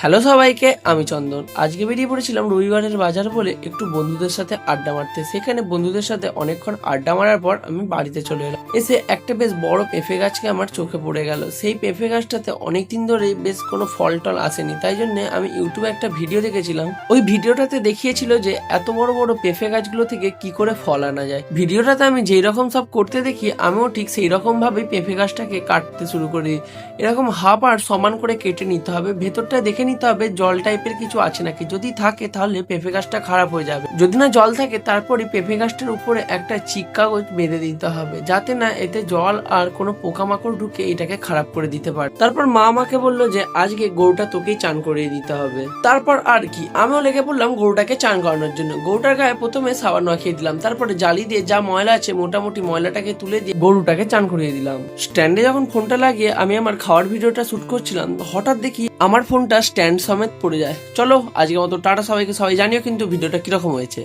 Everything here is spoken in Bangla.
হ্যালো সবাইকে, আমি চন্দন। আজকে বেরিয়ে পড়েছিলাম রবিবারের বাজার বলে একটু বন্ধুদের সাথে আড্ডা মারতে। সেখানে বন্ধুদের সাথে অনেকক্ষণ আড্ডা মারার পর আমি বাড়িতে চলে এলাম। এসে একটা বেশ বড় পেঁপে গাছকে আমার চোখে পড়ে গেল। সেই পেঁপে গাছটাতে অনেকদিন ধরেই বেশ কোনো ফল টল আসেনি, তাই জন্য আমি ইউটিউবে একটা ভিডিও দেখেছিলাম। ওই ভিডিওটাতে দেখিয়েছিল যে এত বড় বড় পেঁপে গাছগুলো থেকে কি করে ফল আনা যায়। ভিডিওটাতে আমি যেই রকম সব করতে দেখি, আমিও ঠিক সেই রকম ভাবেই পেঁপে গাছটাকে কাটতে শুরু করি। এরকম হাফ আর সমান করে কেটে নিতে হবে। ভেতরটা দেখে নিতে হবে জল টাইপের কিছু আছে নাকি। যদি থাকে তাহলে পেঁপে গাছটা খারাপ হয়ে যাবে। যদি না জল থাকে, তারপরে পেঁপে গাছটার উপরে একটা চিক কাগজ বেঁধে দিতে হবে, যাতে না এতে জল আর কোনো পোকামাকড় ঢুকে এটাকে খারাপ করে দিতে পারে। তারপর মা আমাকে বললো যে আজকে গরুটা তোকেই চান করিয়ে দিতে হবে। তারপর আর কি, আমিও লেগে পড়লাম গরুটাকে চান করানোর জন্য। গরুটার গায়ে প্রথমে সাবান মাখিয়ে দিলাম, তারপরে জালি দিয়ে যা ময়লা আছে মোটামুটি ময়লাটাকে তুলে দিয়ে গরুটাকে চান করিয়ে দিলাম। স্ট্যান্ডে যখন ফোনটা লাগিয়ে আমি আমার খাওয়ার ভিডিওটা শুট করছিলাম, হঠাৎ দেখি আমার ফোনটা স্ট্যান্ড সমেত পড়ে যায়। চলো আজকে মতো টাটা সবাইকে। সবাই জানিও কিন্তু ভিডিওটা কিরকম হয়েছে।